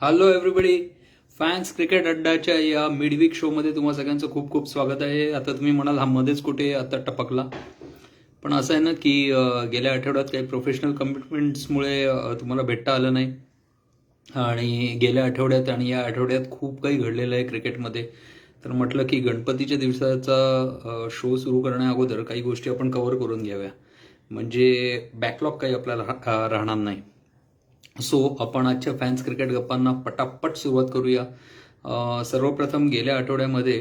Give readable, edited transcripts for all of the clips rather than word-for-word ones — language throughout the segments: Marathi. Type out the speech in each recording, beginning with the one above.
Hello everybody. फॅन्स क्रिकेट अड्डाच्या या मिडवीक शोमध्ये तुम्हा सगळ्यांचं खूप खूप स्वागत आहे. आता तुम्ही म्हणाल हा मध्येच कुठे आता टपकला, पण असं आहे ना की गेल्या आठवड्यात काही प्रोफेशनल कमिटमेंट्समुळे तुम्हाला भेटता आलं नाही. आणि गेल्या आठवड्यात आणि या आठवड्यात खूप काही घडलेलं आहे क्रिकेटमध्ये. तर म्हटलं की गणपतीच्या दिवसाचा शो सुरू करण्या अगोदर काही गोष्टी आपण कव्हर करून घ्याव्या, म्हणजे बॅकलॉग काही आपल्याला राहणार नाही. सो आपण आजच्या फॅन्स क्रिकेट गप्पांना पटापट सुरुवात करूया. सर्वप्रथम गेल्या आठवड्यामध्ये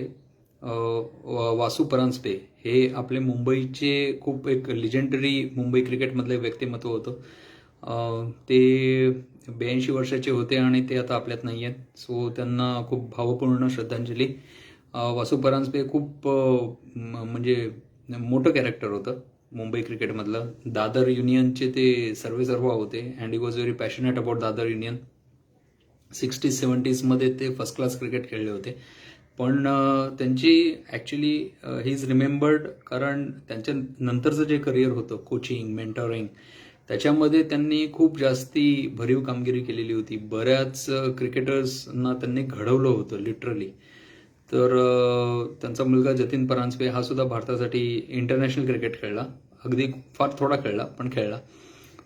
वासू परांजपे हे आपले मुंबईचे खूप एक लिजेंडरी मुंबई क्रिकेटमधले व्यक्तिमत्व होतं. ते 82 वर्षाचे होते आणि ते आता आपल्यात नाही आहेत. सो त्यांना खूप भावपूर्ण श्रद्धांजली. वासू परांजपे खूप म्हणजे मोठं कॅरेक्टर होतं मुंबई क्रिकेटमधलं. दादर युनियनचे ते सर्वेसर्वा होते and he was very passionate about Dadar union. 60s-70sमध्ये ते फर्स्ट क्लास क्रिकेट खेळले होते. पण त्यांची ॲक्च्युली ही इज रिमेंबर्ड कारण त्यांच्या नंतरचं जे करिअर होतं कोचिंग मेंटॉरिंग त्याच्यामध्ये त्यांनी खूप जास्ती भरीव कामगिरी केलेली होती. बऱ्याच क्रिकेटर्सना त्यांनी घडवलं होतं लिटरली. तर त्यांचा मुलगा जतीन परांजपे हा सुद्धा भारतासाठी इंटरनॅशनल क्रिकेट खेळला. अगदी फार थोडा खेळला पण खेळला.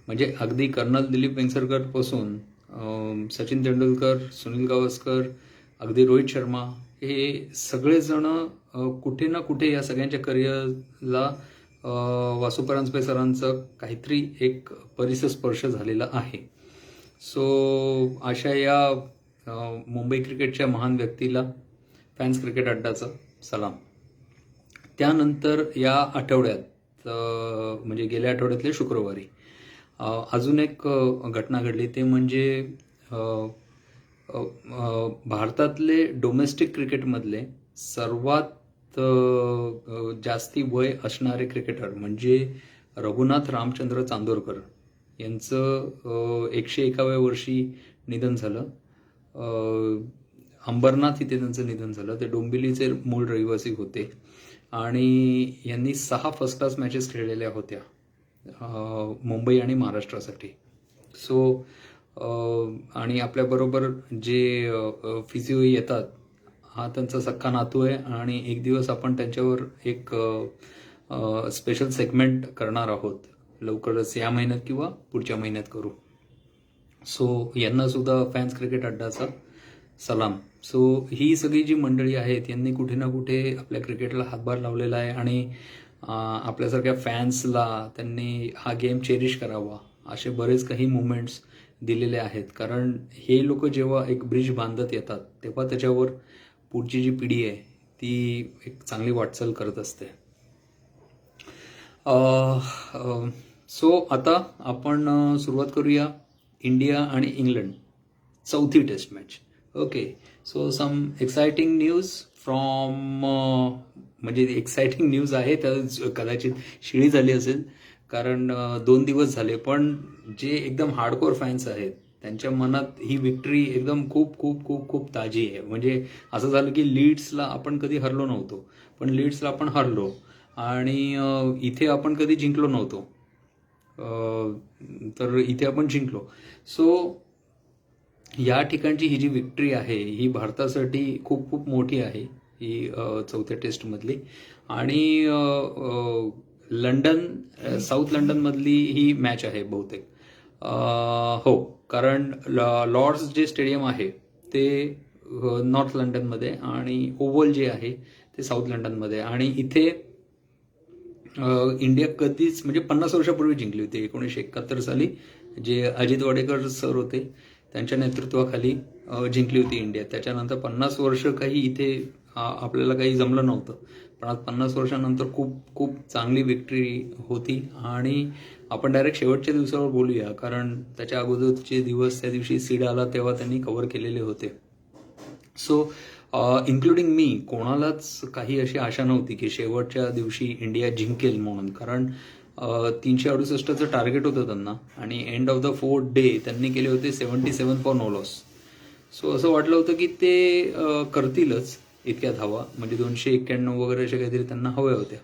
म्हणजे अगदी कर्नल दिलीप वेंगसरकरपासून सचिन तेंडुलकर, सुनील गावस्कर, अगदी रोहित शर्मा हे सगळेजण कुठे ना कुठे या सगळ्यांच्या करिअरला वासू परांजपे सरांचं काहीतरी एक परिसस्पर्श झालेला आहे. सो अशा या मुंबई क्रिकेटच्या महान व्यक्तीला फॅन्स क्रिकेट अड्डाचा सलाम. त्यानंतर या आठवड्यात म्हणजे गेल्या आठवड्यातले शुक्रवारी अजून एक घटना घडली. ते म्हणजे भारतातले डोमेस्टिक क्रिकेटमधले सर्वात जास्ती वय असणारे क्रिकेटर म्हणजे रघुनाथ रामचंद्र चांदोरकर यांचं 101व्या वर्षी निधन झालं. अंबरनाथ इथे त्यांचं निधन झालं. ते डोंबिवलीचे मूळ रहिवासी होते आणि यांनी 6 फर्स्ट क्लास मॅचेस खेळलेल्या होत्या मुंबई आणि महाराष्ट्रासाठी. सो आणि आपल्याबरोबर जे फिजिओ येतात हा त्यांचा सख्खा नातू आहे आणि एक दिवस आपण त्यांच्यावर एक स्पेशल सेगमेंट करणार आहोत लवकरच, या महिन्यात किंवा पुढच्या महिन्यात करू. सो यांना सुद्धा फॅन्स क्रिकेट अड्डाचा सलाम. सो ही सगळी जी मंडळी आहेत यांनी कुठे ना कुठे आपल्या क्रिकेटला हातभार लावलेला आहे आणि आपल्यासारख्या फॅन्सला त्यांनी हा गेम चेरिश करावा असे बरेच काही मुवमेंट्स दिलेले आहेत. कारण हे लोक जेव्हा एक ब्रिज बांधत येतात तेव्हा त्याच्यावर पुढची जी पिढी आहे ती एक चांगली वाटचाल करत असते. सो आता आपण सुरुवात करूया इंडिया आणि इंग्लंड चौथी test match. Okay, so some exciting news from म्हणजे एक्साइटिंग न्यूज आहे तर कदाचित शिळी झाली असेल कारण 2 दिवस झाले. पण जे एकदम हार्डकोर फॅन्स आहेत त्यांच्या मनात ही विक्ट्री एकदम खूप खूप खूप खूप ताजी आहे. म्हणजे असं झालं की लीड्सला आपण कधी हरलो नव्हतो पण लीड्सला आपण हरलो आणि इथे आपण कधी जिंकलो नव्हतो तर इथे आपण जिंकलो. सो या ठिकाणची ही जी विक्ट्री आहे ही भारतासाठी खूप खूप मोठी आहे ही चौथ्या टेस्टमधली. आणि लंडन साऊथ लंडनमधली ही मॅच आहे बहुतेक. हो, कारण लॉर्ड्स जे स्टेडियम आहे ते नॉर्थ लंडनमध्ये आणि ओव्हल जे आहे ते साऊथ लंडनमध्ये. आणि इथे इंडिया कधीच म्हणजे 50 वर्षापूर्वी जिंकली होती 1971 साली. जे अजित वाडेकर सर होते त्यांच्या नेतृत्वाखाली जिंकली होती इंडिया. त्याच्यानंतर 50 वर्ष काही इथे आपल्याला काही जमलं नव्हतं पण आज 50 वर्षानंतर खूप खूप चांगली विक्ट्री होती. आणि आपण डायरेक्ट शेवटच्या दिवसावर बोलूया कारण त्याच्या अगोदरचे दिवस त्या दिवशी सीड आला तेव्हा त्यांनी कव्हर केलेले होते. सो इन्क्लुडिंग मी कोणालाच काही अशी आशा नव्हती की शेवटच्या दिवशी इंडिया जिंकेल म्हणून. कारण 368चं टार्गेट होतं त्यांना आणि end of the 4th day त्यांनी केले होते 77 फॉर नो लॉस. सो असं वाटलं होतं की ते करतीलच इतक्या धावा, म्हणजे 291 वगैरे अशा काहीतरी त्यांना हव्या होत्या.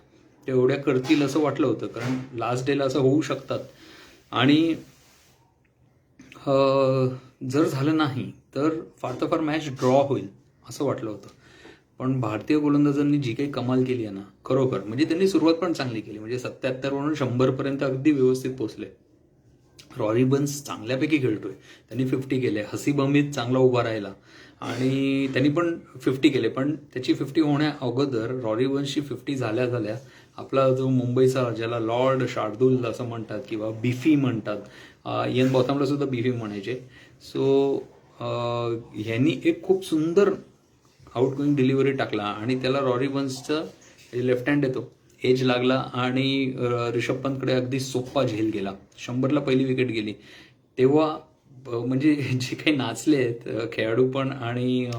ते एवढ्या करतील असं वाटलं होतं कारण लास्ट डेला असं होऊ शकतात. आणि जर झालं नाही तर फार तर फार मॅच ड्रॉ होईल असं वाटलं होतं. पण भारतीय गोलंदाजांनी जी काही कमाल केली आहे ना, खरोखर म्हणजे त्यांनी सुरुवात पण चांगली केली. म्हणजे 77 वरून 100 पर्यंत अगदी व्यवस्थित पोहोचले. रॉरी बन्स चांगल्यापैकी खेळतोय, त्यांनी 50 केले. हसीब हमीद चांगला उभा राहिला आणि त्यांनी पण 50 केले. पण त्याची 50 होण्या अगोदर रॉरी बन्सची 50 झाल्या झाल्या आपला जो मुंबईचा, ज्याला लॉर्ड शार्दूल असं म्हणतात किंवा बिफी म्हणतात, इयन बॉथमला सुद्धा बिफी म्हणायचे. सो ह्यांनी एक खूप सुंदर आउटगोईंग डिलिव्हरी टाकला आणि त्याला रॉरी बन्सचा लेफ्ट हँड येतो, एज लागला आणि रिषभ पंतकडे अगदी सोप्पा झेल गेला. 100ला पहिली विकेट गेली. तेव्हा म्हणजे जे काही नाचले आहेत खेळाडू पण आणि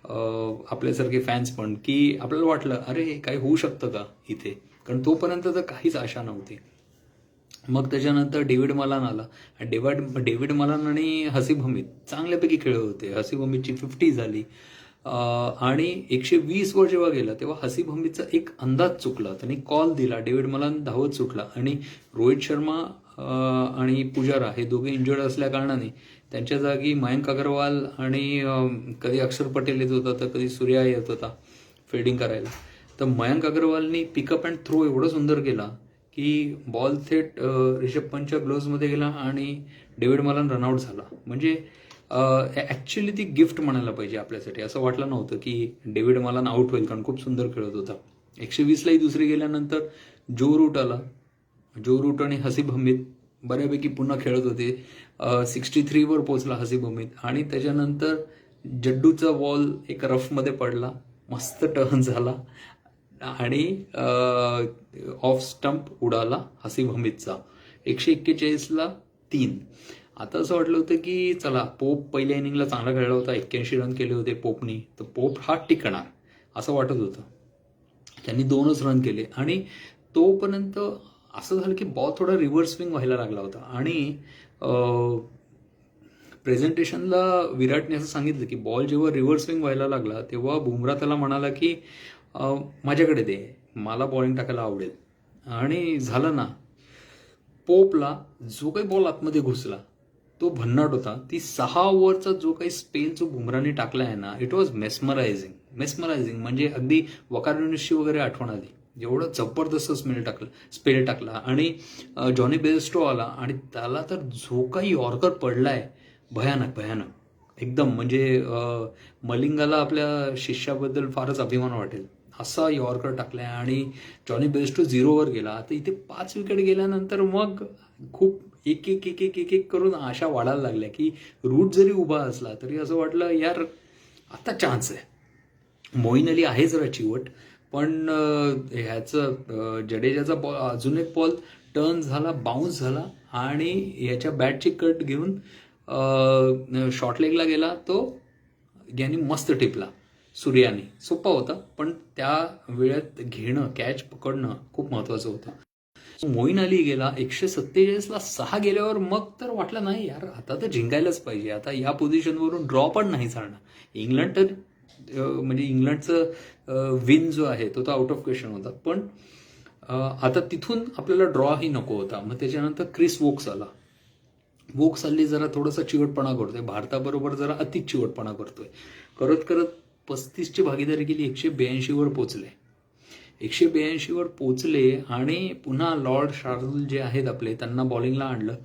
आपल्यासारखे फॅन्स पण, की आपल्याला वाटलं अरे काही होऊ शकतं का इथे, कारण तोपर्यंत तर काहीच आशा नव्हती. मग त्याच्यानंतर डेव्हिड मलान आला आणि डेव्हिड मलान आणि हसीब हमीद चांगल्यापैकी खेळत होते. हसीब हमीदची 50 झाली आणि 120 वर जेव्हा गेला तेव्हा हसीब हमीदचा एक अंदाज चुकला, त्यांनी कॉल दिला, डेव्हिड मलान धावत सुटला आणि रोहित शर्मा आणि पुजारा हे दोघे इंजर्ड असल्या कारणाने त्यांच्या जागी मयंक अग्रवाल आणि कधी अक्षर पटेल येत होता तर कधी सूर्या येत होता फिल्डिंग करायला. तर मयंक अग्रवालनी पिकअप अँड थ्रो एवढं सुंदर केला की बॉल थेट रिषभ पंतच्या ग्लोव्हजमध्ये गेला आणि डेव्हिड मलान रनआउट झाला. म्हणजे ॲक्च्युली ती गिफ्ट म्हणायला पाहिजे आपल्यासाठी. असं वाटलं नव्हतं की डेव्हिड मलान आउट होईल, कारण खूप सुंदर खेळत होता. 120लाही दुसरी गेल्यानंतर जो रूट आला, जो रूट आणि हसीब हमीद बऱ्यापैकी पुन्हा खेळत होते. 63 वर पोहोचला हसीब हमीद आणि त्याच्यानंतर जड्डूचा बॉल एक रफमध्ये पडला, मस्त टर्न झाला आणि ऑफ स्टंप उडाला हसीब हमीदचा. 141ला 3. आता असं वाटलं होतं की चला, पोप पहिल्या इनिंगला चांगला खेळला होता, 81 रन केले होते पोपनी, तर पोप हा टिकणार असं वाटत होतं. त्यांनी 2च रन केले आणि तोपर्यंत असं झालं की बॉल थोडा रिव्हर्स स्विंग व्हायला लागला होता आणि प्रेझेंटेशनला विराटने असं सांगितलं की बॉल जेव्हा रिव्हर्स स्विंग व्हायला लागला तेव्हा बुमरा त्याला म्हणाला की माझ्याकडे दे, मला बॉलिंग टाकायला आवडेल. आणि झालं ना, पोपला जो काही बॉल आतमध्ये घुसला तो भन्नाट होता. ती 6 ओव्हरचा जो काही स्पेल जो बुमराने टाकला आहे ना, इट वॉज मेस्मरायझिंग. म्हणजे अगदी वकार युनिसची वगैरे आठवण आली, एवढं जबरदस्त स्पेल टाकला. आणि जॉनी बेस्टो आला आणि त्याला तर जो काही यॉर्कर पडलाय भयानक एकदम. म्हणजे मलिंगाला आपल्या शिष्याबद्दल फारच अभिमान वाटेल असा यॉर्कर टाकलाय आणि जॉनी बेस्टो 0वर गेला. आता इथे 5 विकेट गेल्यानंतर मग खूप एक एक एक एक एक एक करून आशा वाढायला लागल्या की रूट जरी उभा असला तरी असं वाटलं यार आता चान्स आहे. मोईन अली आहे जरा चिवट, पण ह्याचं जडेजाचा बॉल, अजून एक बॉल टर्न झाला, बाउन्स झाला आणि ह्याच्या बॅटची कट घेऊन शॉर्ट लेगला गेला, तो यांनी मस्त टिपला सूर्याने. सोपा होता पण त्या वेळेत घेणं, कॅच पकडणं खूप महत्वाचं होतं. मोईन अली गेला, 147ला 6 गेल्यावर मग तर वाटलं नाही यार आता तर जिंकायलाच पाहिजे, आता या पोझिशनवरून ड्रॉ पण नाही चालणार. इंग्लंड तर म्हणजे इंग्लंडचं विन जो आहे तो तर आउट ऑफ क्वेश्चन होता, पण आता तिथून आपल्याला ड्रॉही नको होता. मग त्याच्यानंतर क्रिस वोक्स आला. वोक्स हल्ली जरा थोडासा चिवटपणा करतोय, भारताबरोबर जरा अतिच चिवटपणा करतोय. करत 35ची भागीदारी केली, 182 वर पोचले. 182 वर पोचले आणि पुन्हा लॉर्ड शार्दूल जे आहेत आपले त्यांना बॉलिंगला आणलं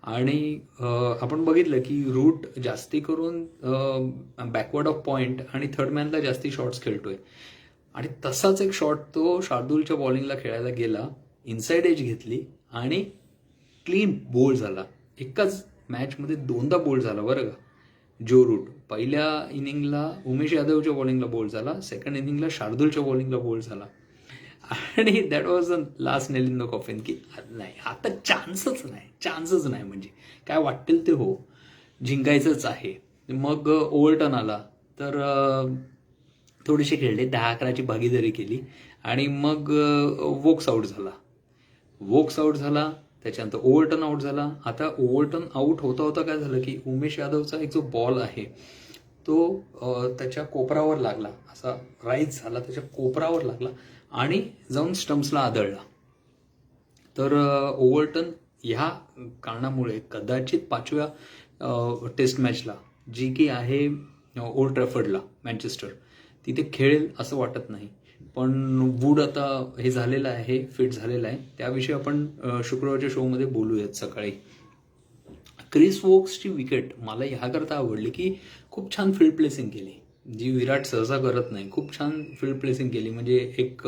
आणि आपण बघितलं की रूट जास्ती करून बॅकवर्ड ऑफ पॉइंट आणि थर्ड मॅनला जास्ती शॉट्स खेळतोय आणि तसाच एक शॉट तो शार्दूलच्या बॉलिंगला खेळायला गेला, इनसाइड एज घेतली आणि क्लीन बोल्ड झाला. एकाच मॅचमध्ये 2दा बोल्ड झाला बरं का जो रूट. पहिल्या इनिंगला उमेश यादवच्या बॉलिंगला बोल्ड झाला, सेकंड इनिंगला शार्दूलच्या बॉलिंगला बोल्ड झाला आणि that was the last nail in the coffin की नाही आता चान्सच नाही म्हणजे काय वाटेल ते हो, जिंकायचंच आहे. मग ओव्हरटन आला तर थोडेसे खेळले, 10-11ची भागीदारी केली आणि मग वोक्स आउट झाला. त्याच्यानंतर ओव्हरटन आउट झाला. आता ओव्हरटन आउट होता काय झालं की उमेश यादवचा एक जो बॉल आहे तो त्याच्या कोपरावर लागला, असा राईज झाला, त्याच्या कोपरावर लागला आणि जाऊन स्टम्प्सला आदळला. तर ओव्हरटन ह्या कारणामुळे कदाचित 5व्या टेस्ट मॅचला, जी की आहे ओल्ड ट्रॅफर्डला, मँचेस्टर, तिथे खेळेल असं वाटत नाही. पण वूड आता हे झालेलं आहे, फिट झालेलं आहे. त्याविषयी आपण शुक्रवारच्या शोमध्ये बोलूयात सकाळी. क्रिस वोक्सची विकेट मला ह्याकरता आवडली की खूप छान फील्ड प्लेसिंग केली, जी विराट सहसा करत नाही. खूप छान फील्ड प्लेसिंग केली, म्हणजे एक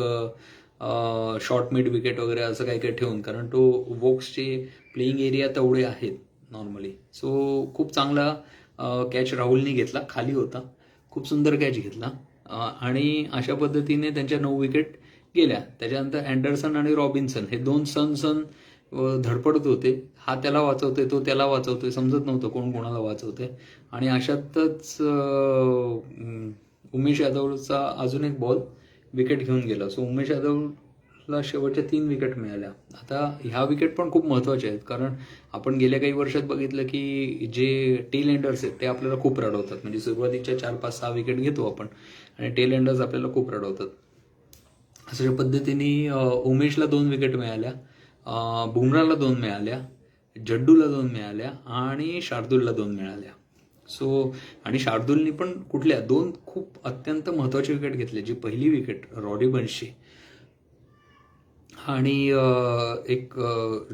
शॉर्ट मिड विकेट वगैरे असं काही काही ठेवून, कारण तो वोक्सचे प्लेईंग एरिया तेवढे आहेत नॉर्मली. सो खूप चांगला कॅच राहुलनी घेतला, खाली होता, खूप सुंदर कॅच घेतला. आणि अशा पद्धतीने त्यांच्या 9 विकेट गेल्या. त्याच्यानंतर अँडरसन आणि रॉबिन्सन हे दोन सन धडपडत होते. हा त्याला वाचवतोय, तो त्याला वाचवतोय, समजत नव्हतं कोण कोणाला वाचवतोय. आणि अशातच उमेश यादवचा अजून एक बॉल विकेट घेऊन गेला. सो उमेश यादवला शेवटच्या 3 विकेट मिळाल्या. आता ह्या विकेट पण खूप महत्त्वाच्या आहेत, कारण आपण गेल्या काही वर्षात बघितलं की जे टेल एंडर्स आहेत ते आपल्याला खूप रडवतात. म्हणजे सुरुवातीच्या 4, 5, 6 विकेट घेतो आपण आणि टेल एंडर्स आपल्याला खूप रडवतात. अशा पद्धतीने उमेशला 2 विकेट मिळाल्या, बुमराला 2 मिळाल्या, जड्डूला 2 मिळाल्या आणि शार्दूलला 2 मिळाल्या. सो आणि शार्दूलनी पण कुठल्या 2 खूप अत्यंत महत्त्वाची विकेट घेतली. जी पहिली विकेट रॉडी बन्सची आणि एक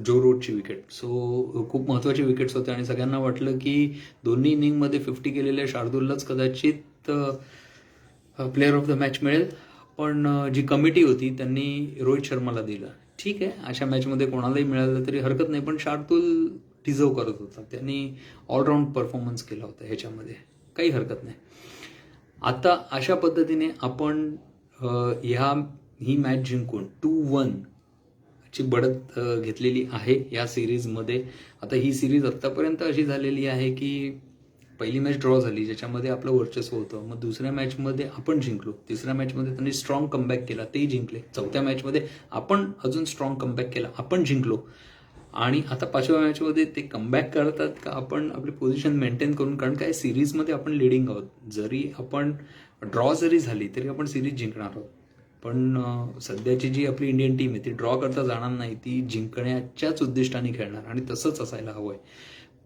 जो रूटची विकेट. सो खूप महत्त्वाची विकेट्स होत्या आणि सगळ्यांना वाटलं की दोन्ही इनिंगमध्ये 50 केलेल्या शार्दूललाच कदाचित प्लेअर ऑफ द मॅच मिळेल. पण जी कमिटी होती त्यांनी रोहित शर्माला दिलं. ठीक आहे, अशा मॅचमध्ये कोणालाही मिळालं तरी हरकत नाही, पण शार्दूल डिझर्व करत होता. त्यांनी ऑलराऊंड परफॉर्मन्स केला होता ह्याच्यामध्ये, काही हरकत नाही. आता अशा पद्धतीने आपण ही मॅच जिंकून 2-1 ची बढत घेतलेली आहे या सिरीजमध्ये. आता ही सिरीज आत्तापर्यंत अशी झालेली आहे की पहिली मॅच ड्रॉ झाली, ज्याच्यामध्ये आपलं वर्चस्व होतं. मग दुसऱ्या मॅचमध्ये आपण जिंकलो, तिसऱ्या मॅचमध्ये त्यांनी स्ट्रॉंग कमबॅक केला, तेही जिंकले. चौथ्या मॅचमध्ये आपण अजून स्ट्रॉंग कमबॅक केला, आपण जिंकलो. आणि आता 5व्या मॅचमध्ये ते कमबॅक करतात का आपण आपली पोझिशन मेंटेन करून, कारण काय सिरीजमध्ये आपण लिडिंग आहोत. जरी आपण ड्रॉ जरी झाली तरी आपण सिरीज जिंकणार आहोत. पण सध्याची जी आपली इंडियन टीम आहे ती ड्रॉ करता जाणार नाही, ती जिंकण्याच्याच उद्दिष्टाने खेळणार आणि तसंच असायला हवं आहे.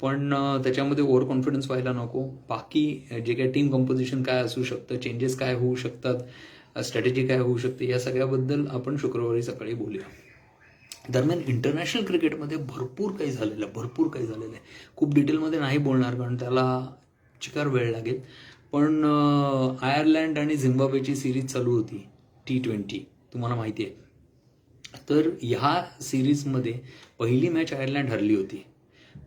पण त्याच्यामध्ये ओव्हर कॉन्फिडन्स व्हायला नको. बाकी जे काही टीम कंपोजिशन काय असू शकतं, चेंजेस काय होऊ शकतात, स्ट्रॅटेजी काय होऊ शकते, या सगळ्याबद्दल आपण शुक्रवारी सकाळी बोलूया. दरम्यान इंटरनॅशनल क्रिकेटमध्ये भरपूर काही झालेलं आहे. खूप डिटेलमध्ये नाही बोलणार, कारण त्याला चिकार वेळ लागेल. पण आयर्लंड आणि झिम्बाब्वेची सिरीज चालू होती T20, तुम्हाला माहिती आहे. तर ह्या सिरीजमध्ये पहिली मॅच आयर्लंड हरली होती,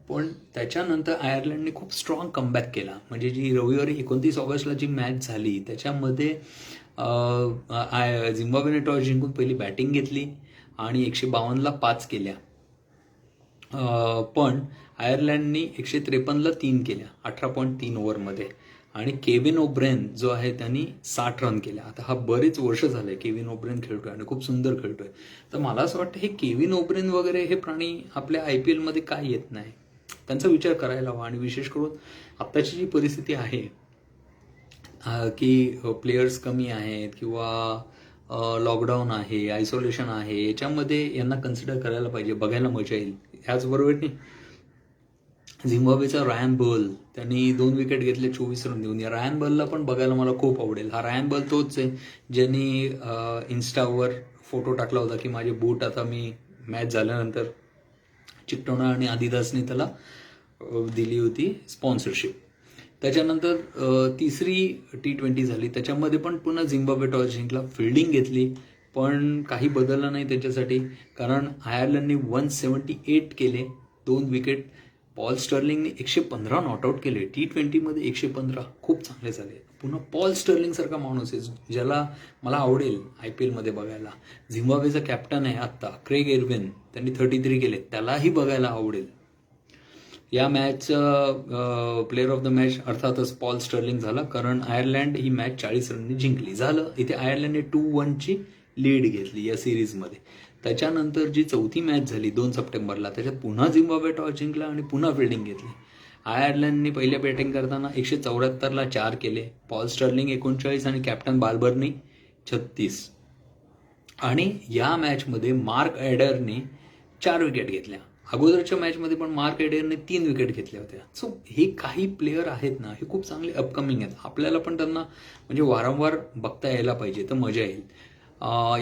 पण त्याच्यानंतर आयर्लंडने खूप स्ट्रॉंग कमबॅक केला. म्हणजे जी रविवारी 29 ऑगस्टला जी मॅच झाली त्याच्यामध्ये झिम्बाब्वेने टॉस जिंकून पहिली बॅटिंग घेतली आणि 152ला 5 केल्या. पण आयर्लंडनी 153ला 3 केल्या 18.3 ओव्हरमध्ये. आणि केविन ओब्रेन जो आहे त्यांनी 60 रन केल्या. आता हा बरेच वर्ष झाले केविन ओब्रेन खेळतोय आणि खूप सुंदर खेळतोय. तर मला असं वाटतं हे केविन ओब्रेन वगैरे हे प्राणी आपल्या IPL मध्ये काय येत नाही, त्यांचा विचार करायला हवा. आणि विशेष करून आत्ताची जी परिस्थिती आहे की प्लेयर्स कमी आहेत किंवा लॉकडाऊन आहे, आयसोलेशन आहे, याच्यामध्ये यांना कन्सिडर करायला पाहिजे, बघायला मजा येईल. ह्याचबरोबर झिम्बाब्वेचा रायन बर्ल, त्यांनी 2 विकेट घेतले 24 रन देऊन. या रायन बर्लला पण बघायला मला खूप आवडेल. हा रायन बर्ल तोच आहे ज्यांनी इन्स्टावर फोटो टाकला होता की माझे बूट आता मी मॅच झाल्यानंतर चिकटोना आणि आदिदासने त्याला दिली होती स्पॉन्सरशिप. त्याच्यानंतर तिसरी T20 झाली, त्याच्यामध्ये पण पुन्हा झिम्बाब्वे टॉस जिंकला, फिल्डिंग घेतली, पण काही बदललं नाही त्याच्यासाठी, कारण आयर्लंडने 178 केले, 2 विकेट. पॉल स्टर्लिंगने 115 नॉट आउट केले. T20मध्ये 115 खूप चांगले झाले. पुन्हा पॉल स्टर्लिंग सारखा माणूस आहे ज्याला मला आवडेल IPL मध्ये बघायला. झिम्बाब्वेचा कॅप्टन आहे आत्ता क्रेग इर्विन, त्यांनी 33 केले, त्यालाही बघायला आवडेल. या मॅचचा प्लेअर ऑफ द मॅच अर्थातच पॉल स्टर्लिंग झाला, कारण आयर्लंड ही मॅच 40 रननी जिंकली. झालं, इथे आयर्लंडने 2-1ची लीड घेतली या सिरीजमध्ये. त्याच्यानंतर जी चौथी मॅच झाली 2 सप्टेंबरला, त्याच्यात पुन्हा झिम्बाब्वे टॉस जिंकला आणि पुन्हा फिल्डिंग घेतली. आयर्लंडने पहिल्या बॅटिंग करताना 174ला 4 केले, पॉल स्टर्लिंग 39 आणि कॅप्टन बार्बरनी 36. आणि या मॅचमध्ये मार्क ॲडरने 4 विकेट घेतल्या. अगोदरच्या मॅचमध्ये पण मार्क एडेरने 3 विकेट घेतल्या होत्या. सो हे काही प्लेयर आहेत ना, हे खूप चांगले अपकमिंग आहेत. आपल्याला पण त्यांना म्हणजे वारंवार बघता यायला पाहिजे, तर मजा येईल.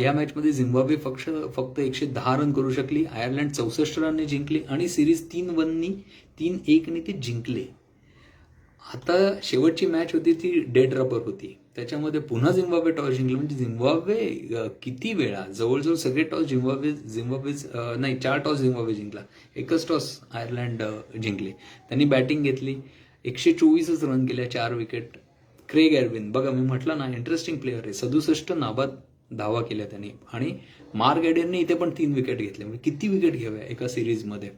या मॅचमध्ये झिम्बाब्वे फक्त 110 रन करू शकली. आयर्लंड 64 रनने जिंकली आणि सिरीज 3-1नी ते जिंकले. आता शेवटची मॅच होती ती डेड रबर होती. त्याच्यामध्ये पुन्हा झिम्बाब्वे टॉस जिंकली. म्हणजे झिम्बाब्वे किती वेळा जवळजवळ सगळे टॉस झिम्बाब्वे नाही 4 टॉस झिम्बाब्वे जिंकला. एकच टॉस आयर्लंड जिंकले. त्यांनी बॅटिंग घेतली. 124च रन केल्या, 4 विकेट. क्रेग एरविन बघा, मी म्हटलं ना इंटरेस्टिंग प्लेअर आहे. 67 नाबाद धावा केल्या त्यांनी. आणि मार्क एडेरने इथे पण 3 विकेट घेतले. म्हणजे किती विकेट घ्याव्या एका सिरीजमध्ये.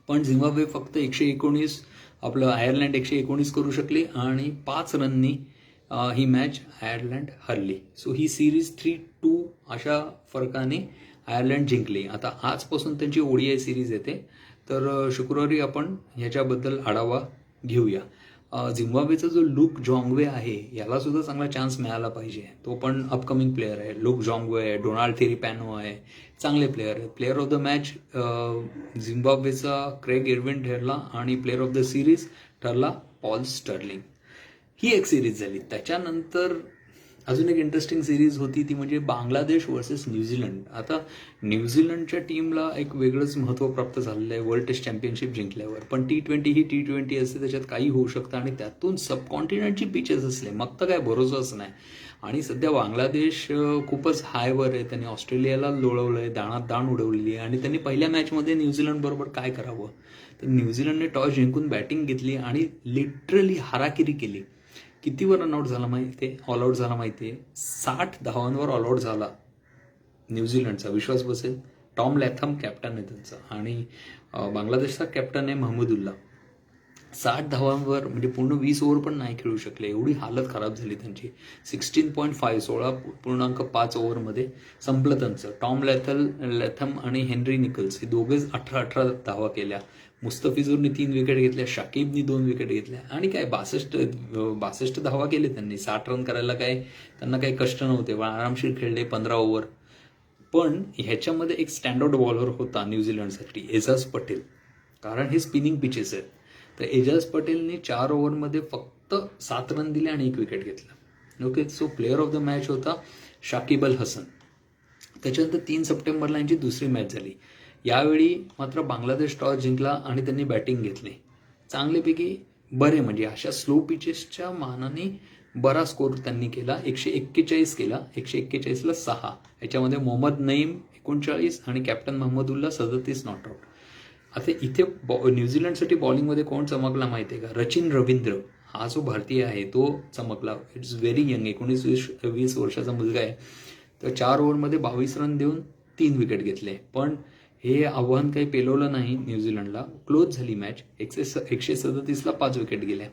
पण झिम्बाब्वे फक्त 119, आपलं आयर्लंड 119 करू शकली आणि 5 रननी ही मॅच आयर्लंड हरली. सो ही सिरीज 3-2 अशा फरकाने आयर्लंड जिंकली. आता आजपासून त्यांची ODI सिरीज येते, तर शुक्रवारी आपण ह्याच्याबद्दल आढावा घेऊया. झिम्बाब्वेचा जो लुक जॉंगवे आहे याला सुद्धा चांगला चान्स मिळाला पाहिजे. तो पण अपकमिंग प्लेअर आहे. लुक जॉंगवे आहे, डोनाल्ड थेरीपॅनो आहे, चांगले प्लेअर आहेत. प्लेअर ऑफ द मॅच झिम्बाब्वेचा क्रेग एरविन ठरला आणि प्लेअर ऑफ द सिरीज ठरला पॉल स्टर्लिंग. ही एक सिरीज झाली. त्याच्यानंतर अजून एक इंटरेस्टिंग सिरीज होती, ती म्हणजे बांगलादेश वर्सेस न्यूझीलंड. आता न्यूझीलंडच्या टीमला एक वेगळंच महत्त्व प्राप्त झालेलं आहे वर्ल्ड टेस्ट चॅम्पियनशिप जिंकल्यावर. पण T20 ही T20 असते, त्याच्यात काही होऊ शकतं आणि त्यातून सबकॉन्टिनेंटची पिचेस असले मग तर काय भरोसाच नाही. आणि सध्या बांगलादेश खूपच हायवर आहे. त्यांनी ऑस्ट्रेलियाला लोळवलं आहे, दाणात दाण उडवलेली आहे. आणि त्यांनी पहिल्या मॅचमध्ये न्यूझीलंडबरोबर काय करावं, तर न्यूझीलंडने टॉस जिंकून बॅटिंग घेतली आणि लिटरली हाराकिरी केली. कितीवर रनआउट झाला माहिती आहे, ऑल आऊट झाला माहिती आहे? 60 धावांवर ऑल आऊट झाला न्यूझीलंडचा. विश्वास बसेल. टॉम लॅथम कॅप्टन आहे त्यांचा आणि बांगलादेशचा कॅप्टन आहे महमूदुल्ला. 60 धावांवर म्हणजे पूर्ण 20 ओव्हर पण नाही खेळू शकले. एवढी हालत खराब झाली त्यांची. 16.5 16.5 ओव्हरमध्ये संपलं त्यांचं. टॉम लॅथम आणि हेनरी निकल्स हे दोघेच 18 धावा केल्या. मुस्तफिजूरने 3 विकेट घेतल्या, शाकिबनी 2 विकेट घेतल्या आणि काय 62 धावा केले त्यांनी. 60 रन करायला त्यांना काही कष्ट नव्हते. आरामशीर खेळले 15 ओव्हर. पण ह्याच्यामध्ये एक स्टँडआउट बॉलर होता न्यूझीलंडसाठी, एजाज पटेल. कारण हे स्पिनिंग पिचेस आहेत. तर एजाज पटेलने 4 ओव्हरमध्ये फक्त 7 रन दिले आणि 1 विकेट घेतला. Okay. So player of the match होता शाकिब अल हसन. त्याच्यानंतर 3 सप्टेंबरला यांची दुसरी मॅच झाली. यावेळी मात्र बांगलादेश टॉस जिंकला आणि त्यांनी बॅटिंग घेतली. चांगल्यापैकी बरे म्हणजे अशा स्लो पिचेसच्या मानाने बरा स्कोर त्यांनी केला. 141 केला. 141ला 6. याच्यामध्ये मोहम्मद नईम 39 आणि कॅप्टन महमूदुल्ला 37 नॉट आउट. आता इथे न्यूझीलंडसाठी बॉलिंगमध्ये कोण चमकला माहिती आहे का? रचिन रवींद्र हा जो भारतीय आहे तो चमकला. इट्स व्हेरी यंग, 19-20 वर्षाचा मुलगा आहे. तर 4 ओव्हरमध्ये 22 रन देऊन 3 विकेट घेतले. पण हे आव्हान काही पेलवलं नाही न्यूझीलंडला. क्लोज झाली मॅच. 137ला 5 विकेट गेल्या.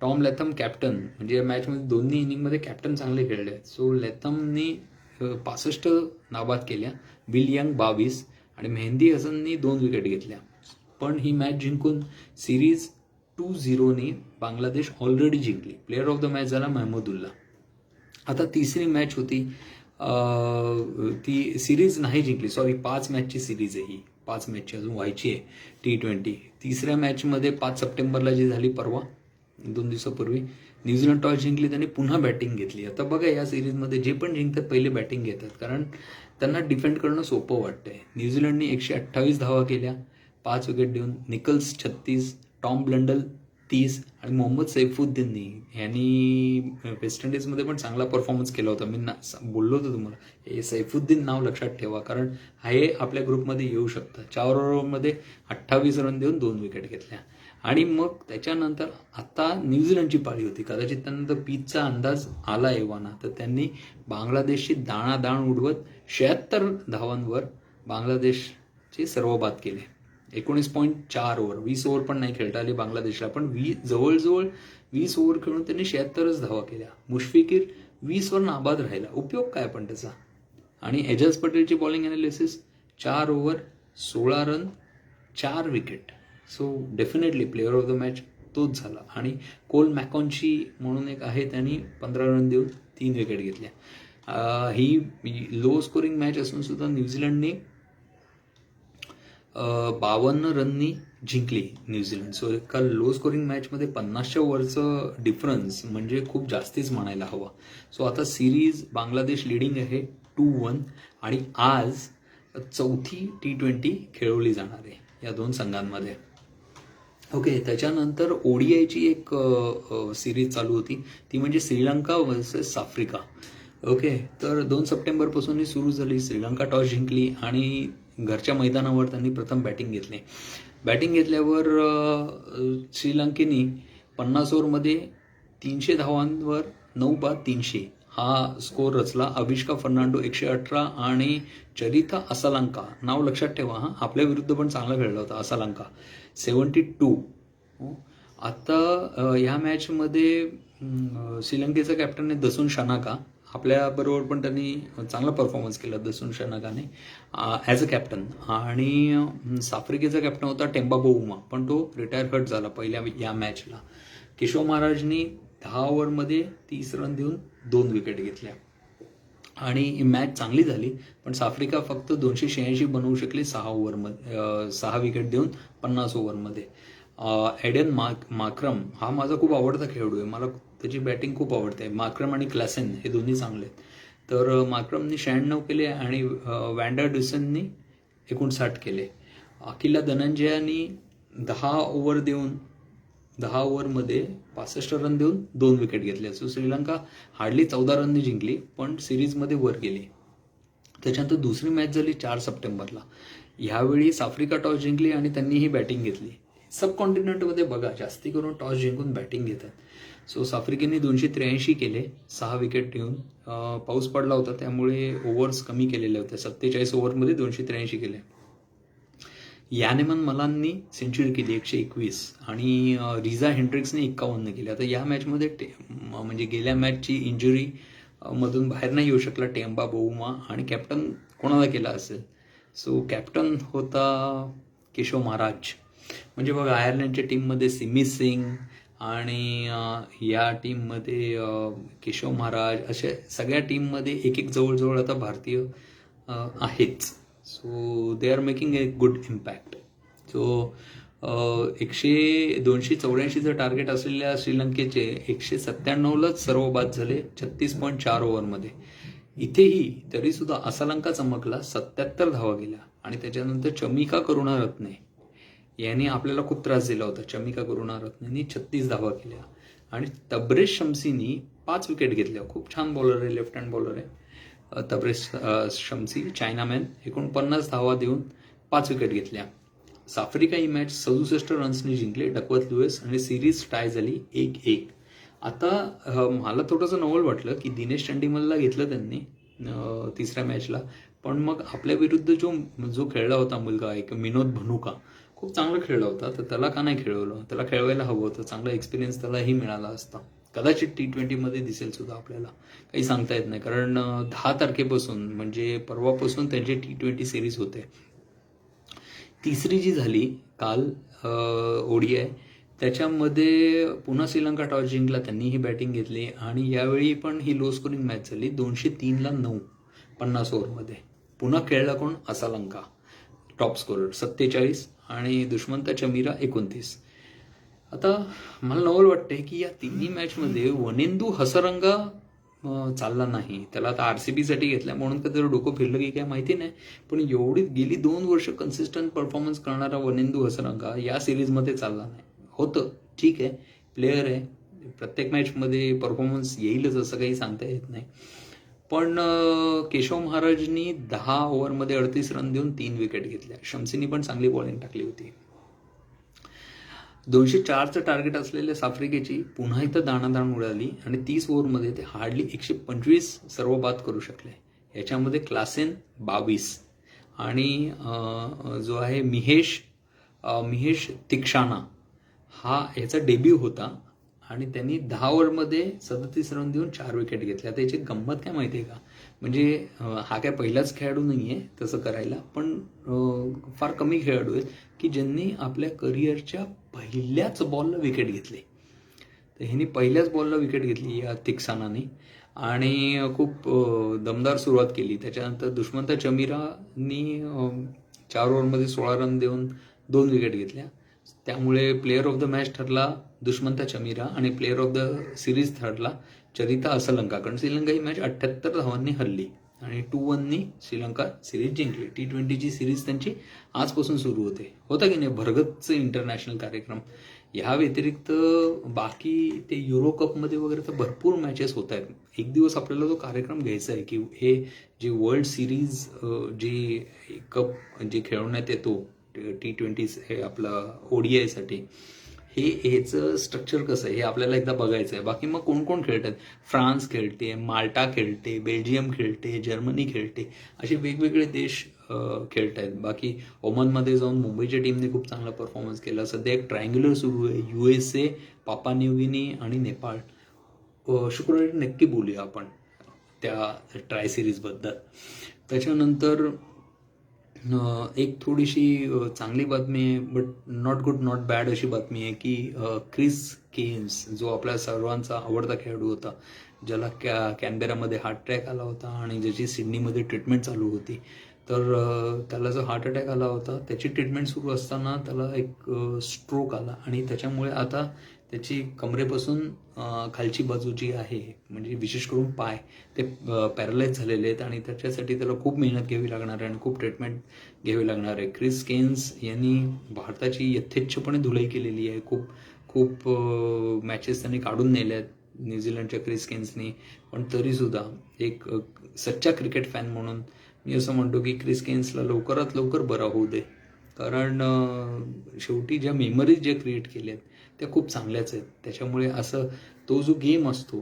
टॉम लॅथम कॅप्टन, म्हणजे या मॅचमध्ये दोन्ही इनिंगमध्ये कॅप्टन चांगले खेळले. सो लॅथमनी 65 नाबाद केल्या, बिल यंग 22 आणि मेहंदी हसननी 2 विकेट घेतल्या. पण ही मॅच जिंकून सिरीज 2-0 बांगलादेश ऑलरेडी जिंकली. प्लेअर ऑफ द मॅच झाला महमूदुल्ला. आता तिसरी मॅच होती, ती सिरीज नाही जिंकली, सॉरी 5 मॅचची सिरीज आहे ही. 5 मॅचची अजून व्हायची आहे T20. तिसऱ्या मॅचमध्ये 5 सप्टेंबरला जी झाली परवा 2 दिवसापूर्वी, न्यूझीलंड टॉस जिंकली, त्यांनी पुन्हा बॅटिंग घेतली. आता बघा या सिरीजमध्ये जे पण जिंकतात पहिले बॅटिंग घेतात, कारण त्यांना डिफेंड करणं सोपं वाटतंय. न्यूझीलंडने 128 धावा केल्या 5 विकेट देऊन. निकल्स 36, टॉम ब्लंडल 30 आणि मोहम्मद सैफुद्दीननी यांनी वेस्ट इंडिजमध्ये पण चांगला परफॉर्मन्स केला होता. मी बोललो होतो तुम्हाला, हे सैफुद्दीन नाव लक्षात ठेवा, कारण हे आपल्या ग्रुपमध्ये येऊ शकतं. 4 ओव्हरमध्ये 28 रन देऊन 2 विकेट घेतल्या. आणि मग त्याच्यानंतर आता न्यूझीलंडची पाळी होती. कदाचित त्यानंतर पिचचा अंदाज आला एव्हाना, तर त्यांनी बांगलादेशची दाणादाण उडवत 76 धावांवर बांगलादेशचे सर्व बाद केले. 19.4 ओव्हर, 20 ओव्हर पण नाही खेळता आली बांगलादेशला, पण जवळजवळ 20 ओव्हर खेळून त्यांनी 76च धावा केल्या. मुश्फिकीर 20वर नाबाद राहिला. उपयोग काय पण त्याचा? आणि एजाज पटेलची bowling analysis 4 over 16 run 4 wicket. So definitely player of the match तोच झाला. आणि कोल मॅकॉन्ची म्हणून एक आहे, त्यांनी 15 रन देऊन 3 विकेट घेतल्या. ही लो स्कोरिंग मॅच असून सुद्धा न्यूझीलंडने 52 रननी जिंकली न्यूझीलंड. सो एका लो स्कोरिंग मॅचमध्ये 50च्या वरचं डिफरन्स म्हणजे खूप जास्तीच म्हणायला हवा. सो आता सिरीज बांगलादेश लिडिंग आहे 2-1 आणि आज चौथी T20 खेळवली जाणार आहे या दोन संघांमध्ये. ओके, त्याच्यानंतर ODIची एक सिरीज चालू होती, ती म्हणजे श्रीलंका वर्सेस आफ्रिका. ओके, तर 2 सप्टेंबरपासून ही सुरू झाली. श्रीलंका टॉस जिंकली आणि घरच्या मैदानावर त्यांनी प्रथम बॅटिंग घेतली. बॅटिंग घेतल्यावर श्रीलंकेने 50 ओव्हरमध्ये 300 धावांवर 9 बाद 300 हा स्कोर रचला. अविष्का फर्नांडो 118 आणि चरिता असालंका, नाव लक्षात ठेवा हा, आपल्या विरुद्ध पण चांगला खेळला होता असालंका, 72. आता ह्या मॅचमध्ये श्रीलंकेचा कॅप्टन आहे दसून शनाका, आपल्याबरोबर पण त्यांनी चांगला परफॉर्मन्स केला दसून शनाकाने ॲज अ कॅप्टन. आणि आफ्रिकेचा कॅप्टन होता टेम्बा बोउमा, पण तो रिटायर हर्ट झाला पहिल्या या मॅचला. केशव महाराजनी 10 ओव्हरमध्ये 30 रन देऊन 2 विकेट घेतल्या आणि मॅच चांगली झाली. पण आफ्रिका फक्त 286 बनवू शकली 6 ओव्हरमध्ये, 6 विकेट देऊन 50 ओव्हरमध्ये. एडन माक्रम हा माझा खूप आवडता खेळाडू आहे, मला त्याची बॅटिंग खूप आवडते. माक्रम आणि क्लासेन हे दोन्ही चांगले आहेत. तर माक्रमनी 96 केले आणि वॅन्डर ड्युसननी 59 केले. अकिला धनंजयानी 10 ओव्हरमध्ये 65 रन देऊन 2 विकेट घेतल्या. सो श्रीलंका हार्डली 14 रननी जिंकली, पण सिरीजमध्ये वर गेली. त्याच्यानंतर दुसरी मॅच झाली 4 सप्टेंबरला. ह्यावेळी आफ्रिका टॉस जिंकली आणि त्यांनी ही बॅटिंग घेतली. सब कॉन्टिनेंटमध्ये बघा जास्ती करून टॉस जिंकून बॅटिंग घेतात. सो आफ्रिकेने 283 केले, 6 विकेट घेऊन. पाऊस पडला होता त्यामुळे ओव्हर्स कमी केलेले होते, 47 ओव्हरमध्ये 283 केले. यानेमन मलांनी सेंचुरी केली 121 आणि रिझा हेंड्रिक्सने 51 केले. आता या मॅचमध्ये म्हणजे गेल्या मॅचची इंजुरी मधून बाहेर नाही येऊ शकला टेम्बा बोउमा आणि कॅप्टन कोणाला केला असेल? सो कॅप्टन होता केशव महाराज. म्हणजे बघा आयर्लंडच्या टीममध्ये सिमी सिंग आणि या टीममध्ये केशव महाराज, अशा सगळ्या टीममध्ये एक जवळजवळ आता भारतीय आहेच. So they are making a good impact. So 284चं टार्गेट असलेल्या श्रीलंकेचे 197लाच सर्व बाद झाले 36.4 ओव्हरमध्ये. इथेही तरीसुद्धा असालंका चमकला, 77 धावा गेल्या. आणि त्याच्यानंतर चमिका करुणारत्ने यांनी आपल्याला खूप त्रास दिला होता. चमिका करुणारत्नेनी 36 धावा केल्या आणि तब्रेज शमसीनी 5 विकेट घेतल्या. खूप छान बॉलर आहे, लेफ्ट हँड बॉलर आहे तब्रेज शमसी, चायनामॅन. 49 धावा देऊन 5 विकेट घेतल्या. आफ्रिका ही मॅच 67 रन्सनी जिंकले डकवर्थ लुईस आणि सिरीज टाय झाली 1-1. आता मला थोडंसं नवल वाटलं की दिनेश चंडीमलला घेतलं त्यांनी तिसऱ्या मॅचला, पण मग आपल्या विरुद्ध जो खेळला होता मुलगा एक विनोद भनुका, खूप चांगला खेळला होता, तर त्याला का नाही खेळवलं? त्याला खेळवायला हवं होतं, चांगला एक्सपिरियन्स त्यालाही मिळाला असता. कदाचित T20मध्ये दिसेल सुद्धा, आपल्याला काही सांगता येत नाही. कारण 10 तारखेपासून म्हणजे परवापासून त्यांची T20 सिरीज होते. तिसरी जी झाली काल ODI, त्याच्यामध्ये पुन्हा श्रीलंका टॉस जिंकला, त्यांनी ही बॅटिंग घेतली आणि यावेळी पण ही लो स्कोरिंग मॅच झाली. 203-9 50 ओव्हरमध्ये. पुन्हा खेळला कोण? असालंका, टॉप स्कोरर 47 आणि दुष्मंता चमीरा 29. आता मला नवल वाटते की या तिन्ही मॅचमध्ये वनेंदू हसरंगा चालला नाही. त्याला आता RCBसाठी घेतल्या म्हणून त्याचं डोकं फिरलं की काय माहिती नाही, पण एवढी गेली 2 वर्ष कन्सिस्टंट परफॉर्मन्स करणारा वनेंदू हसरंगा या सिरीजमध्ये चालला नाही. होतं, ठीक आहे, प्लेअर आहे, प्रत्येक मॅचमध्ये परफॉर्मन्स येईलच असं काही सांगता येत नाही. पण केशव महाराजनी 10 ओव्हरमध्ये 38 रन देऊन 3 विकेट घेतल्या. शमसीनी पण चांगली बॉलिंग टाकली होती. 204चं टार्गेट असलेल्या आफ्रिकेची पुन्हा इथं दाणादाण उडाली आणि 30 ओव्हरमध्ये ते हार्डली 125 सर्व बाद करू शकले. याच्यामध्ये क्लासेन 22 आणि जो आहे मिहेश तिक्षाना हा याचा डेब्यू होता आणि त्यांनी 10 ओव्हरमध्ये 37 रन देऊन 4 विकेट घेतल्या. त्याची गंमत काय माहिती आहे का? म्हणजे हा काय पहिलाच खेळाडू नाही आहे तसं करायला, पण फार कमी खेळाडू आहेत की ज्यांनी आपल्या करिअरच्या पहिल्याच बॉलला विकेट घेतली. तर ह्यांनी पहिल्याच बॉलला विकेट घेतली या तिक्सानाने आणि खूप दमदार सुरुवात केली. त्याच्यानंतर दुष्मंता चमीरानी 4 ओव्हरमध्ये 16 रन देऊन 2 विकेट घेतल्या. त्यामुळे प्लेअर ऑफ द मॅच ठरला दुष्मंता चमीरा आणि प्लेअर ऑफ द सिरीज ठरला चरिता असलंका. कारण श्रीलंका ही मॅच 78 धावांनी हरली आणि 2-1 श्रीलंका सिरीज जिंकली. T20ची सिरीज त्यांची आजपासून सुरू होते. होता की नाही भरगच्च इंटरनॅशनल कार्यक्रम. ह्या व्यतिरिक्त बाकी ते युरो कपमध्ये वगैरे तर भरपूर मॅचेस होत आहेत. एक दिवस आपल्याला तो कार्यक्रम घ्यायचा आहे की हे जे वर्ल्ड सिरीज जे कप जे खेळवण्यात येतो T20 हे आपलं ODIसाठी ह्याचं स्ट्रक्चर कसं आहे हे आपल्याला एकदा बघायचं आहे. बाकी मग कोण कोण खेळतात, फ्रान्स खेळते, माल्टा खेळते, बेल्जियम खेळते, जर्मनी खेळते, असे वेगवेगळे देश खेळत आहेत. बाकी ओमनमध्ये जाऊन मुंबईच्या टीमने खूप चांगला परफॉर्मन्स केला. सध्या एक ट्रायंग्युलर सुरू आहे USA, पापा न्यू गिनी आणि नेपाळ. शुक्रवारी नक्की बोलूया आपण त्या ट्राय सिरीजबद्दल. त्याच्यानंतर एक थोडीशी चांगली बातमी आहे but not good not bad अशी बातमी आहे की क्रिस केन्स जो आपल्या सर्वांचा आवडता खेळाडू होता, ज्याला कॅनबेरामध्ये हार्ट अटॅक आला होता आणि ज्याची सिडनीमध्ये ट्रीटमेंट चालू होती, तर त्याला जो हार्ट अटॅक आला होता त्याची ट्रीटमेंट सुरू असताना त्याला एक स्ट्रोक आला आणि त्याच्यामुळे आता त्याची कमरेपासून खालची बाजू जी आहे म्हणजे विशेष करून पाय ते पॅरलाइज झालेले आहेत आणि त्याच्यासाठी त्याला खूप मेहनत घ्यावी लागणार आहे आणि खूप ट्रीटमेंट घ्यावी लागणार आहे. क्रिस केन्स यांनी भारताची यथेच्छपणे धुलाई केलेली आहे. खूप खूप मॅचेस त्यांनी काढून नेल्या आहेत न्यूझीलंडच्या क्रिस केन्सनी. पण तरीसुद्धा एक सच्चा क्रिकेट फॅन म्हणून मी असं म्हणतो की क्रिस केन्सला लवकरात लवकर बरा होऊ दे. कारण शेवटी ज्या मेमरीज ज्या क्रिएट केल्या आहेत त्या खूप चांगल्याच आहेत. त्याच्यामुळे असं तो जो गेम असतो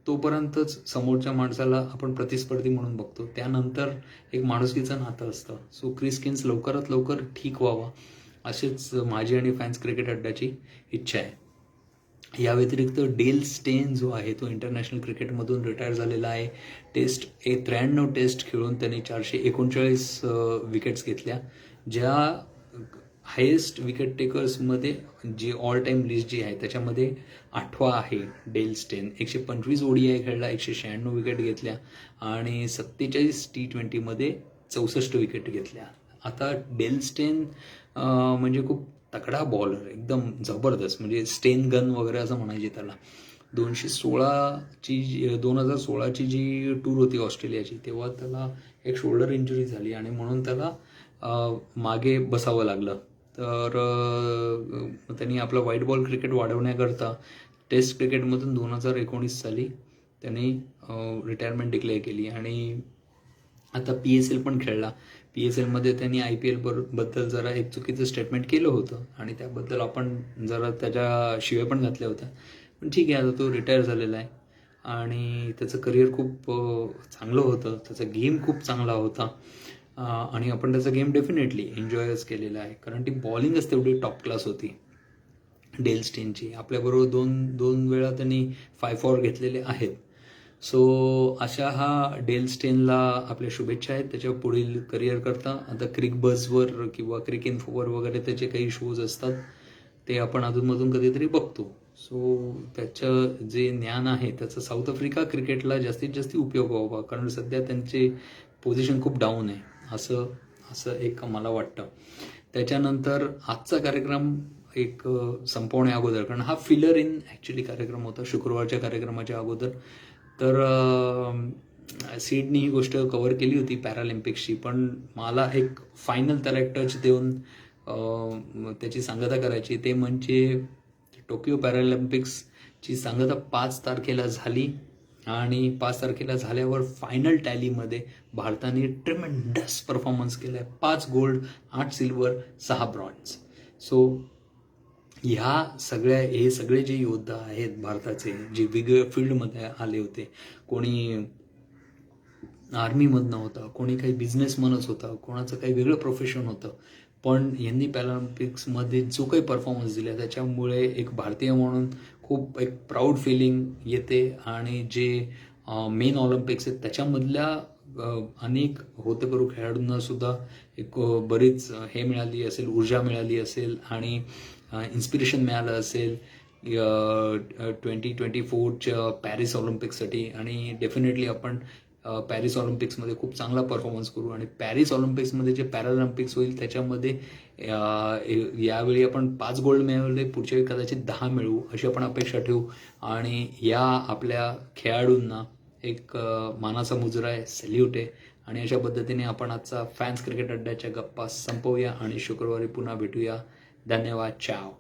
तोपर्यंतच समोरच्या माणसाला आपण प्रतिस्पर्धी म्हणून बघतो, त्यानंतर एक माणुसकीचं नातं असतं. सो क्रिस केन्स लवकरात लवकर ठीक व्हावा अशीच माझी आणि फॅन्स क्रिकेट अड्डाची इच्छा आहे. या व्यतिरिक्त डेल स्टेन जो आहे तो इंटरनॅशनल क्रिकेटमधून रिटायर झालेला आहे. 93 टेस्ट खेळून त्यांनी 439 विकेट्स घेतल्या. ज्या हायेस्ट विकेट टेकर्समध्ये जी ऑल टाईम लिस्ट जी आहे त्याच्यामध्ये 8वा आहे डेल स्टेन. 125 ODI खेळला, 196 विकेट घेतल्या आणि 47 T20मध्ये 64 विकेट घेतल्या. आता डेल स्टेन म्हणजे खूप तगडा बॉलर, एकदम जबरदस्त, म्हणजे स्टेन गन वगैरे असं म्हणायचे त्याला. 2016ची जी टूर होती ऑस्ट्रेलियाची तेव्हा त्याला एक शोल्डर इंजुरी झाली आणि म्हणून त्याला मागे बसावं लागलं. तर त्यांनी आपलं व्हाईट बॉल क्रिकेट वाढवण्याकरता टेस्ट क्रिकेटमधून 2019 साली त्यांनी रिटायरमेंट डिक्लेअर केली आणि आता PSL पण खेळला. PSLमध्ये त्यांनी IPL बद्दल जरा एक चुकीचं स्टेटमेंट केलं होतं आणि त्याबद्दल आपण जरा त्याच्या शिव्या पण घातल्या होत्या. पण ठीक आहे, आता तो रिटायर झालेला आहे आणि त्याचं करिअर खूप चांगलं होतं, त्याचा गेम खूप चांगला होता आणि आपण त्याचा गेम डेफिनेटली एन्जॉयच केलेला आहे. कारण ती बॉलिंगच तेवढी टॉप क्लास होती डेल स्टेनची. आपल्याबरोबर दोन वेळा त्यांनी 5 for घेतलेले आहेत. सो अशा हा डेल स्टेनला आपल्या शुभेच्छा आहेत त्याच्या पुढील करिअर करता. आता क्रिक बजवर किंवा क्रिक इन्फोवर वगैरे त्याचे काही शोज असतात ते आपण अधूनमधून कधीतरी बघतो. सो त्याचं जे ज्ञान आहे त्याचा साऊथ आफ्रिका क्रिकेटला जास्तीत जास्त उपयोग व्हावा, कारण सध्या त्यांचे पोझिशन खूप डाऊन आहे असं एक मला वाटतं. त्याच्यानंतर आजचा कार्यक्रम एक संपवण्या अगोदर, कारण हा फिलर इन ॲक्च्युली कार्यक्रम होता शुक्रवारच्या कार्यक्रमाच्या अगोदर, तर सीडनी ही गोष्ट कव्हर केली होती पॅरालिम्पिक्सची, पण मला एक फायनल त्याला एक टच देऊन त्याची सांगता करायची. ते म्हणजे टोकियो पॅरालिम्पिक्सची सांगता 5 तारखेला झाली आणि 5 तारखेला झाल्यावर फायनल टॅलीमध्ये भारताने ट्रिमेंडस परफॉर्मन्स केला आहे. 5 गोल्ड, 8 सिल्वर, 6 ब्रॉन्झ. सो हे सगळे जे योद्धा आहेत भारताचे, जे वेगवेगळ्या फील्डमध्ये आले होते, कोणी आर्मीमधनं होता, कोणी काही बिझनेसमनच होता, कोणाचं काही वेगळं प्रोफेशन होतं, पण यांनी पॅरालिम्पिक्समध्ये जो काही परफॉर्मन्स दिला त्याच्यामुळे एक भारतीय म्हणून खूप एक प्राऊड फिलिंग येते. आणि जे मेन ऑलिम्पिक्स आहेत त्याच्यामधल्या अनेक होतकरू खेळाडूंना सुद्धा एक बरीच हे मिळाली असेल, ऊर्जा मिळाली असेल आणि इन्स्पिरेशन मिळालं असेल 2024च्या पॅरिस ऑलिम्पिकसाठी. आणि डेफिनेटली आपण पॅरिस ऑलिम्पिक्समध्ये खूप चांगला परफॉर्मन्स करू आणि पॅरिस ऑलिम्पिक्समध्ये जे पॅरालिम्पिक्स होईल त्याच्यामध्ये यावेळी आपण 5 गोल्ड मिळवले, पुढच्या वेळी कदाचित 10 मिळवू अशी आपण अपेक्षा ठेवू. आणि या आपल्या खेळाडूंना एक मानाचा मुजरा आहे, सॅल्यूट आहे. आणि अशा पद्धतीने आपण आजचा फॅन्स क्रिकेट अड्ड्याच्या गप्पा संपवूया आणि शुक्रवारी पुन्हा भेटूया. धन्यवाद. चाव.